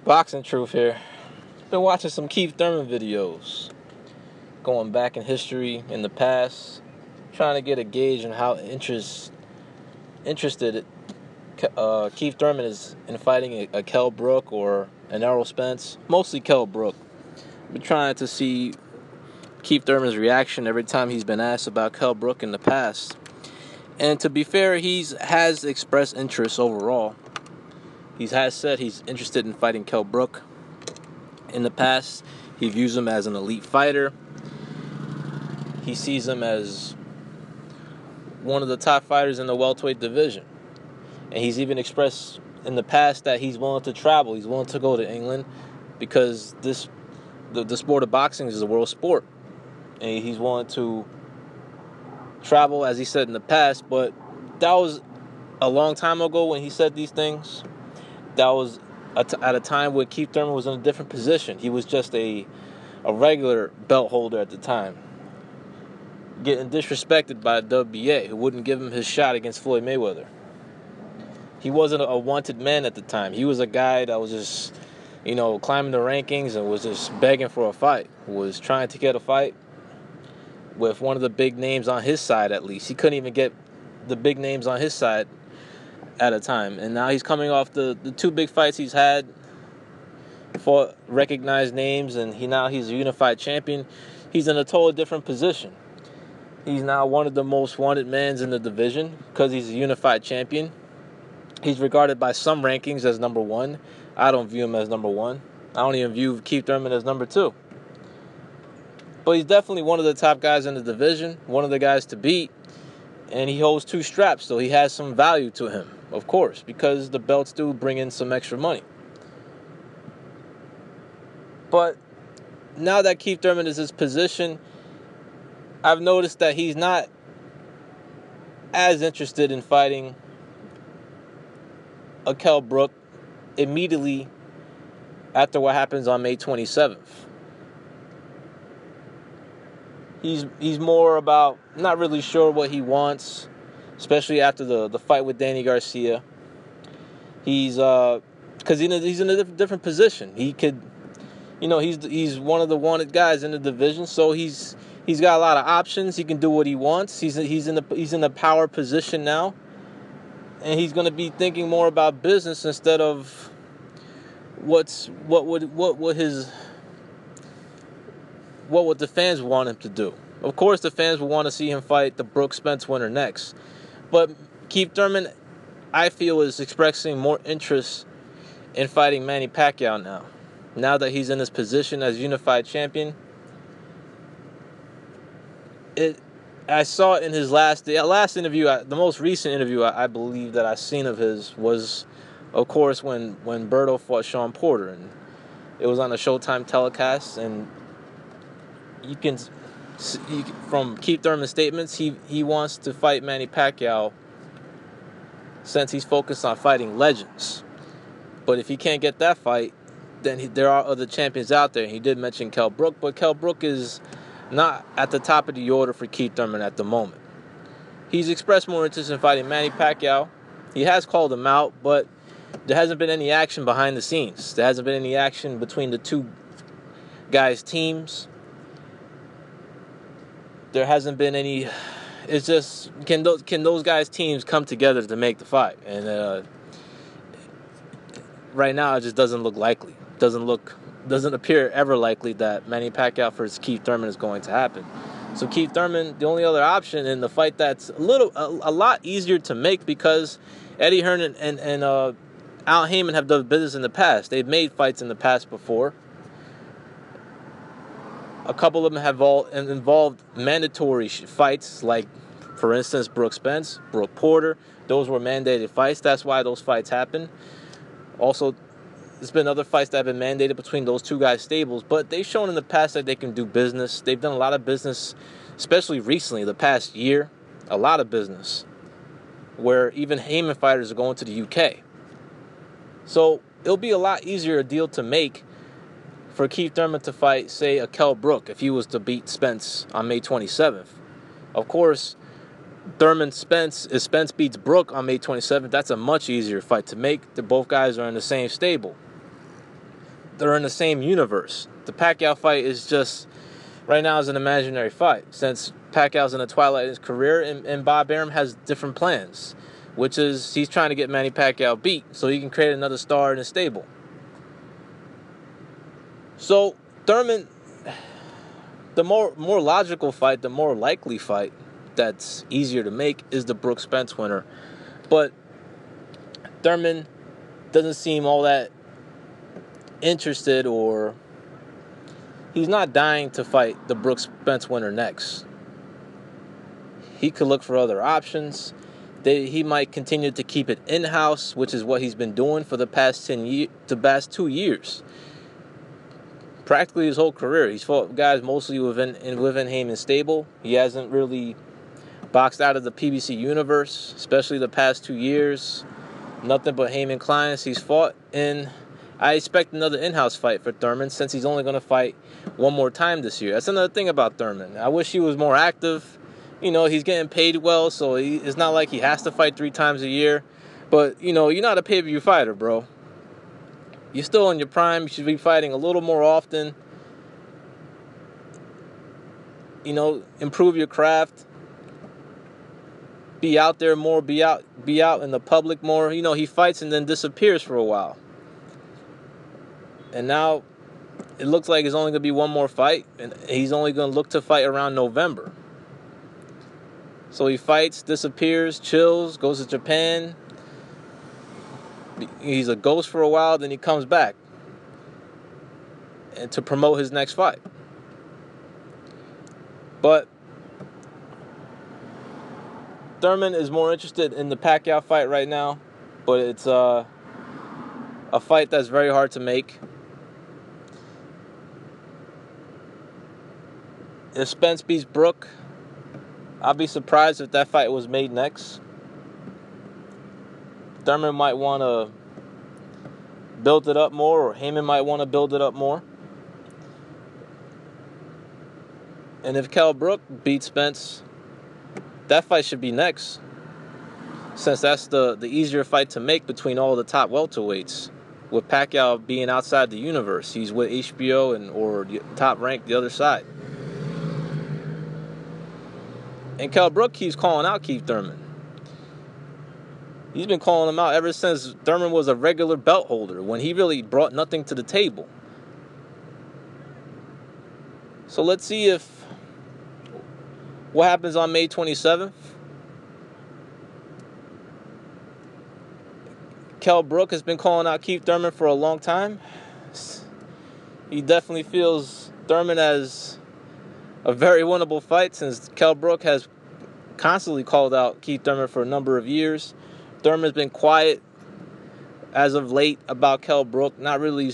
Boxing Truth here. Been watching some Keith Thurman videos, going back in history, in the past, trying to get a gauge on how interested Keith Thurman is in fighting a Kell Brook or an Errol Spence. Mostly Kell Brook. Been trying to see Keith Thurman's reaction every time he's been asked about Kell Brook in the past. And to be fair, has expressed interest overall. He has said he's interested in fighting Kell Brook. In the past, he views him as an elite fighter. He sees him as one of the top fighters in the welterweight division. And he's even expressed in the past that he's willing to travel. He's willing to go to England because the sport of boxing is a world sport. And he's willing to travel, as he said in the past. But that was a long time ago when he said these things. That was at a time when Keith Thurman was in a different position. He was just a regular belt holder at the time, getting disrespected by the WBA, who wouldn't give him his shot against Floyd Mayweather. He wasn't a wanted man at the time. He was a guy that was just, climbing the rankings and was just begging for a fight, was trying to get a fight with one of the big names on his side at least. He couldn't even get the big names on his side at a time. And now he's coming off the two big fights he's had for recognized names, and he's a unified champion. He's in a totally different position. He's now one of the most wanted men in the division because he's a unified champion. He's regarded by some rankings as number one. I don't view him as number one. I don't even view Keith Thurman as number two. But he's definitely one of the top guys in the division, one of the guys to beat. And he holds two straps, so he has some value to him, of course, because the belts do bring in some extra money. But now that Keith Thurman is in his position, I've noticed that he's not as interested in fighting a Kell Brook immediately after what happens on May 27th. He's more about not really sure what he wants, especially after the fight with Danny Garcia. He's because he's in a different position. He could, he's one of the wanted guys in the division, so he's got a lot of options. He can do what he wants. He's in a power position now, and he's going to be thinking more about business instead of what would the fans want him to do. Of course, the fans will want to see him fight the Brook Spence winner next. But Keith Thurman, I feel, is expressing more interest in fighting Manny Pacquiao now. Now that he's in his position as unified champion. I saw it in his last interview, the most recent interview I believe that I've seen of his was, of course, when Berto fought Sean Porter. And it was on a Showtime telecast, and you can from Keith Thurman's statements, he wants to fight Manny Pacquiao since he's focused on fighting legends. But if he can't get that fight, then there are other champions out there. He did mention Kell Brook, but Kell Brook is not at the top of the order for Keith Thurman at the moment. He's expressed more interest in fighting Manny Pacquiao. He has called him out, but there hasn't been any action behind the scenes. There hasn't been any action between the two guys' teams. There hasn't been any. It's just, can those guys' teams come together to make the fight? And right now, it just doesn't look likely. Doesn't appear ever likely that Manny Pacquiao versus Keith Thurman is going to happen. So Keith Thurman, the only other option in the fight that's a lot easier to make, because Eddie Hearn and Al Heyman have done business in the past. They've made fights in the past before. A couple of them have involved mandatory fights, like, for instance, Brook Spence, Brook Porter. Those were mandated fights. That's why those fights happen. Also, there's been other fights that have been mandated between those two guys' stables, but they've shown in the past that they can do business. They've done a lot of business, especially recently, the past year, a lot of business, where even Heyman fighters are going to the UK. So it'll be a lot easier a deal to make for Keith Thurman to fight, say, a Kell Brook if he was to beat Spence on May 27th. Of course, if Spence beats Brook on May 27th, that's a much easier fight to make. Both guys are in the same stable. they're in the same universe. The Pacquiao fight is just, right now, is an imaginary fight, since Pacquiao's in the twilight of his career, and Bob Arum has different plans, which is he's trying to get Manny Pacquiao beat so he can create another star in his stable. So Thurman, the more logical fight, the more likely fight that's easier to make is the Brook Spence winner. But Thurman doesn't seem all that interested, or he's not dying to fight the Brook Spence winner next. He could look for other options. He might continue to keep it in-house, which is what he's been doing for the past 2 years. Practically his whole career. He's fought guys mostly within Heyman's stable. He hasn't really boxed out of the PBC universe, especially the past 2 years. Nothing but Heyman clients he's fought. And I expect another in-house fight for Thurman, since he's only going to fight one more time this year. That's another thing about Thurman. I wish he was more active. You know, he's getting paid well, so it's not like he has to fight 3 times a year. But, you know, you're not a pay-per-view fighter, bro. You're still in your prime. You should be fighting a little more often. You know, improve your craft. Be out there more. Be out in the public more. You know, he fights and then disappears for a while. And now it looks like it's only going to be one more fight. And he's only going to look to fight around November. So he fights, disappears, chills, goes to Japan. He's a ghost for a while, then he comes back and to promote his next fight. But Thurman is more interested in the Pacquiao fight right now, but it's a fight that's very hard to make. If Spence beats Brook, I'll be surprised if that fight was made next. Thurman might want to build it up more, or Heyman might want to build it up more. And if Kell Brook beats Spence, that fight should be next, since that's the easier fight to make between all the top welterweights. With Pacquiao being outside the universe, he's with HBO or Top Rank the other side. And Kell Brook keeps calling out Keith Thurman. He's been calling him out ever since Thurman was a regular belt holder, when he really brought nothing to the table. So let's see what happens on May 27th. Kell Brook has been calling out Keith Thurman for a long time. He definitely feels Thurman as a very winnable fight, since Kell Brook has constantly called out Keith Thurman for a number of years. Thurman's been quiet as of late about Kell Brook, not really,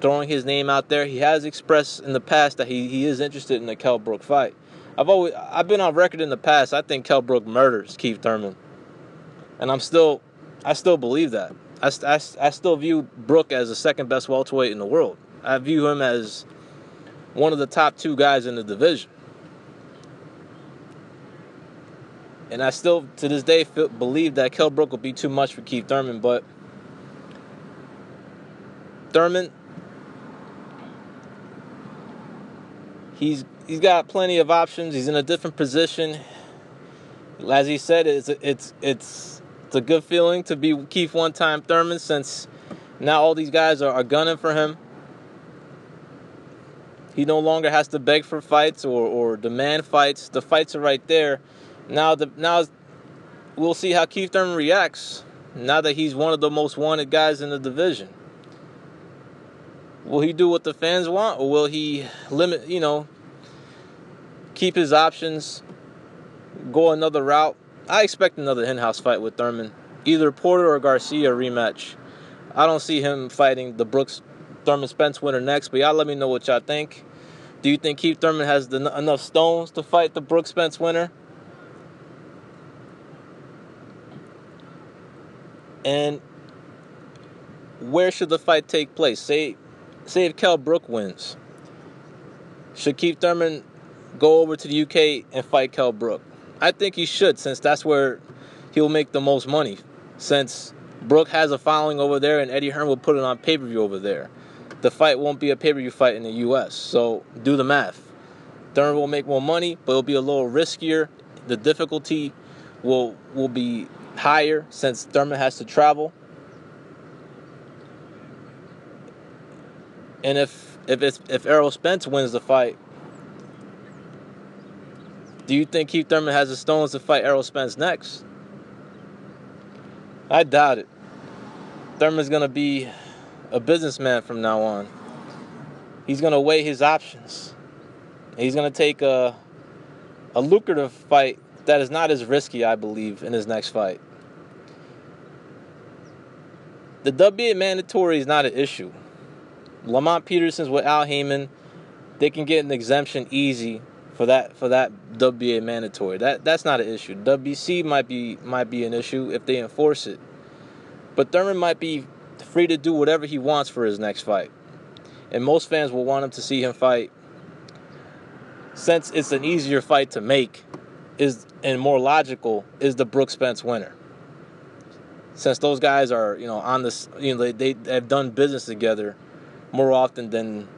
throwing his name out there. He has expressed in the past that he is interested in the Kell Brook fight. I've been on record in the past. I think Kell Brook murders Keith Thurman, and I still believe that. I still view Brook as the second best welterweight in the world. I view him as one of the top 2 guys in the division. And I still, to this day, believe that Kell Brook will be too much for Keith Thurman. But Thurman, he's got plenty of options. He's in a different position. As he said, it's a good feeling to be Keith one-time Thurman, since now all these guys are gunning for him. He no longer has to beg for fights or demand fights. The fights are right there. Now we'll see how Keith Thurman reacts now that he's one of the most wanted guys in the division. Will he do what the fans want, or will he limit, keep his options, go another route? I expect another in-house fight with Thurman. Either Porter or Garcia rematch. I don't see him fighting the Brooks Thurman Spence winner next, but y'all let me know what y'all think. Do you think Keith Thurman has enough stones to fight the Brooks Spence winner? And where should the fight take place? Say if Kell Brook wins, should Keith Thurman go over to the UK and fight Kell Brook? I think he should, since that's where he'll make the most money. Since Brook has a following over there, and Eddie Hearn will put it on pay-per-view over there. the fight won't be a pay-per-view fight in the U.S. So do the math. Thurman will make more money, but it'll be a little riskier. The difficulty will be higher since Thurman has to travel. And if Errol Spence wins the fight, do you think Keith Thurman has the stones to fight Errol Spence next? I doubt it. Thurman's going to be a businessman from now on. He's going to weigh his options. He's going to take a lucrative fight that is not as risky, I believe, in his next fight. The WBA mandatory is not an issue. Lamont Peterson's with Al Heyman. They can get an exemption easy for that WBA mandatory. That's not an issue. WBC might be an issue if they enforce it. But Thurman might be free to do whatever he wants for his next fight. And most fans will want him to see him fight, since it's an easier fight to make and more logical, is the Brook Spence winner. Since those guys are, on this, they have done business together more often than,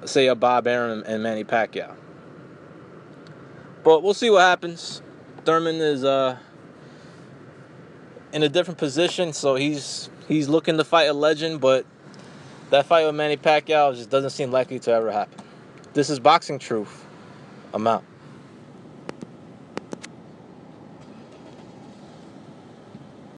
say, a Bob Arum and Manny Pacquiao. But we'll see what happens. Thurman is in a different position, so he's looking to fight a legend, but that fight with Manny Pacquiao just doesn't seem likely to ever happen. This is Boxing Truth. I'm out.